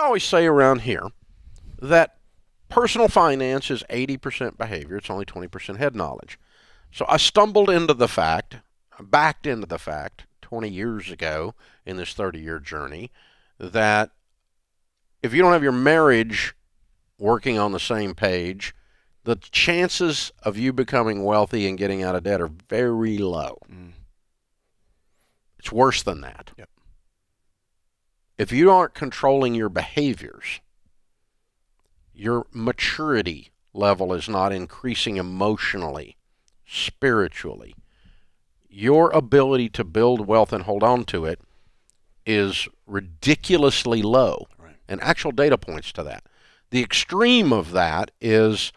always say around here that personal finance is 80% behavior. It's only 20% head knowledge. So I backed into the fact 20 years ago in this 30-year journey that if you don't have your marriage working on the same page, the chances of you becoming wealthy and getting out of debt are very low. It's worse than that. Yep. If you aren't controlling your behaviors, your maturity level is not increasing emotionally, spiritually. Your ability to build wealth and hold on to it is ridiculously low. Right. And actual data points to that. The extreme of that is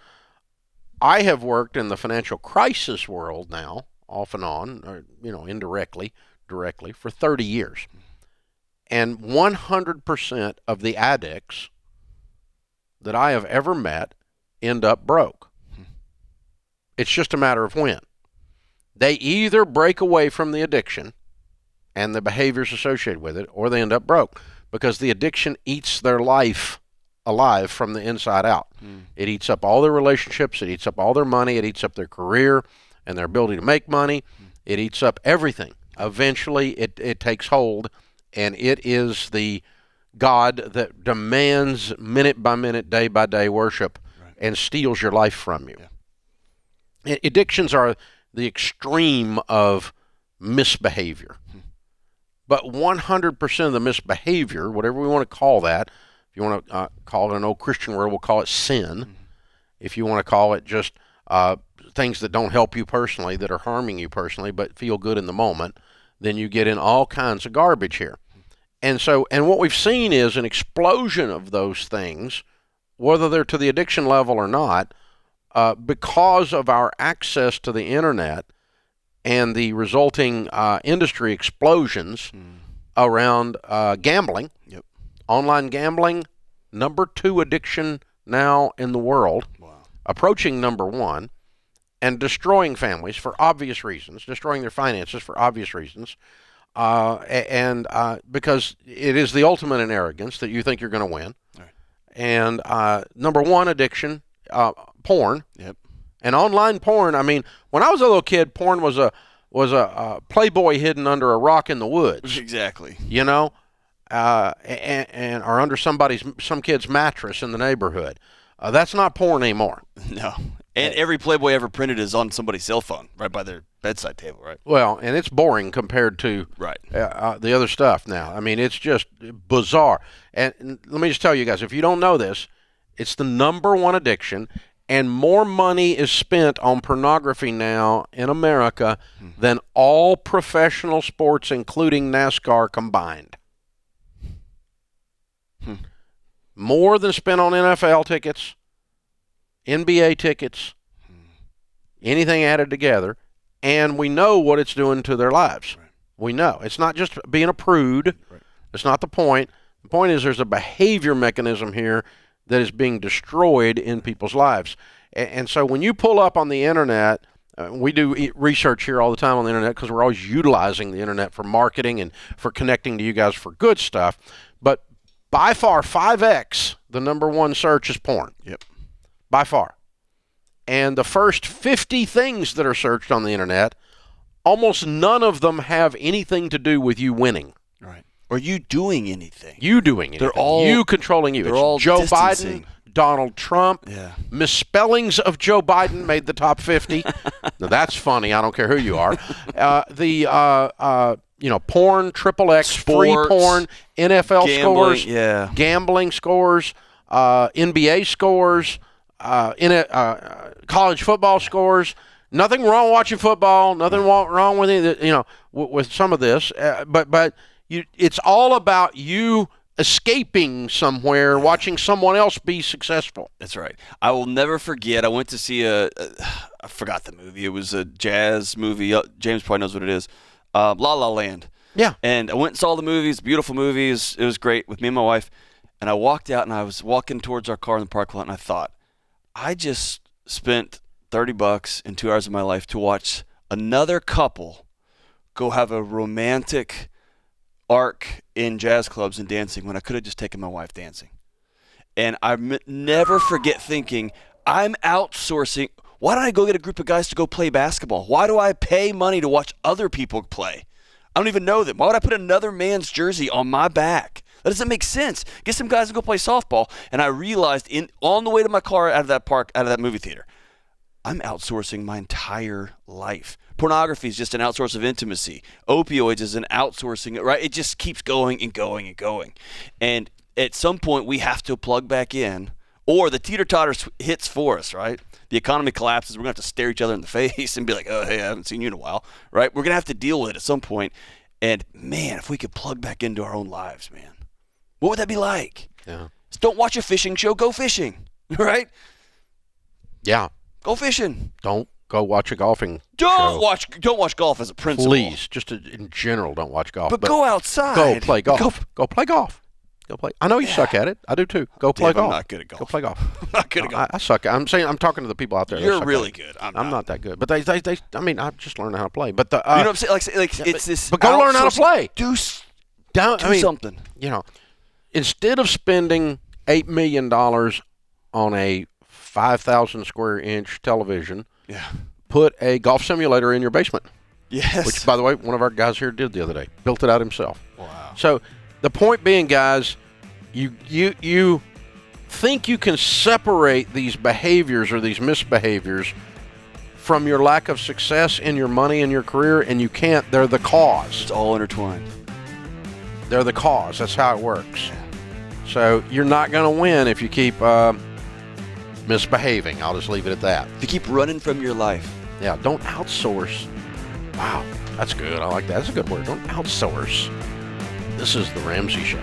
I have worked in the financial crisis world now, off and on, or, indirectly, directly, for 30 years. And 100% of the addicts that I have ever met end up broke. It's just a matter of when. They either break away from the addiction and the behaviors associated with it, or they end up broke because the addiction eats their life alive from the inside out. It eats up all their relationships. It eats up all their money. It eats up their career and their ability to make money. It eats up everything. Eventually, it takes hold, and it is the God that demands minute by minute, day by day worship and steals your life from you. Yeah. Addictions are the extreme of misbehavior. But 100% of the misbehavior, whatever we want to call that, if you want to call it an old Christian word, we'll call it sin. If you want to call it just things that don't help you personally, that are harming you personally, but feel good in the moment, then you get in all kinds of garbage here. And what we've seen is an explosion of those things, whether they're to the addiction level or not, because of our access to the internet and the resulting industry explosions around gambling. Yep. Online gambling, number 2 addiction now in the world, approaching number 1, and destroying families for obvious reasons, destroying their finances for obvious reasons, and because it is the ultimate in arrogance that you think you're going to win. Right. And number 1 addiction, porn. Yep. And online porn. I mean, when I was a little kid, porn was a Playboy hidden under a rock in the woods. Exactly. Or under some kid's mattress in the neighborhood. That's not porn anymore. No. And every Playboy ever printed is on somebody's cell phone, right by their bedside table, right? Well, and it's boring compared to the other stuff now. I mean, it's just bizarre. And let me just tell you guys, if you don't know this, it's the number 1 addiction, and more money is spent on pornography now in America than all professional sports, including NASCAR, combined. More than spent on NFL tickets, NBA tickets, anything added together, and we know what it's doing to their lives. Right. We know. It's not just being a prude. Right. It's not the point. The point is there's a behavior mechanism here that is being destroyed in people's lives. And so when you pull up on the internet, we do research here all the time on the internet because we're always utilizing the internet for marketing and for connecting to you guys for good stuff. But by far, 5x, the number 1 search is porn. Yep. By far. And the first 50 things that are searched on the internet, almost none of them have anything to do with you winning. Right. Or you doing anything. You doing anything. They're all, you controlling you. They're it's all Joe distancing. Biden, Donald Trump. Yeah. Misspellings of Joe Biden made the top 50. Now, that's funny. I don't care who you are. Porn, XXX, free porn, NFL gambling, scores, gambling scores, NBA scores, college football scores. Nothing wrong watching football. Nothing wrong with it. With some of this, but it's all about you escaping somewhere, watching someone else be successful. That's right. I will never forget. I went to see I forgot the movie. It was a jazz movie. James probably knows what it is. La La Land. Yeah. And I went and saw the movies, beautiful movies. It was great with me and my wife. And I walked out, and I was walking towards our car in the parking lot, and I thought, I just spent $30 and 2 hours of my life to watch another couple go have a romantic arc in jazz clubs and dancing when I could have just taken my wife dancing. And never forget thinking, I'm outsourcing. Why don't I go get a group of guys to go play basketball? Why do I pay money to watch other people play? I don't even know them. Why would I put another man's jersey on my back? That doesn't make sense. Get some guys to go play softball. And I realized on the way to my car out of that movie theater, I'm outsourcing my entire life. Pornography is just an outsource of intimacy. Opioids is an outsourcing, right? It just keeps going and going and going. And at some point, we have to plug back in, or the teeter-totter hits for us, right? The economy collapses. We're going to have to stare each other in the face and be like, oh, hey, I haven't seen you in a while, right? We're going to have to deal with it at some point. And, man, if we could plug back into our own lives, man, what would that be like? Yeah. Just don't watch a fishing show. Go fishing, right? Yeah. Go fishing. Don't go watch a golfing Don't show. Don't watch golf as a principle. Please, just in general, don't watch golf. But go outside. Go play golf. Go play golf. Go play. I know you suck at it. I do too. Go play golf. I'm not good at golf. Go play golf. I'm not good at golf. I suck. I'm talking to the people out there. You're really good. I'm not that good. But they I mean, I'm just learning how to play. But you know what I'm saying? Like it's this. But go learn how to play. Do something. You know, instead of spending $8 million on a 5,000 square inch television, put a golf simulator in your basement. Yes. Which, by the way, one of our guys here did the other day. Built it out himself. Wow. So the point being, guys, you think you can separate these behaviors or these misbehaviors from your lack of success in your money and your career, and you can't. They're the cause. It's all intertwined. They're the cause. That's how it works. So you're not going to win if you keep misbehaving. I'll just leave it at that. If you keep running from your life. Yeah, don't outsource. Wow, that's good. I like that. That's a good word. Don't outsource. This is the Ramsey Show.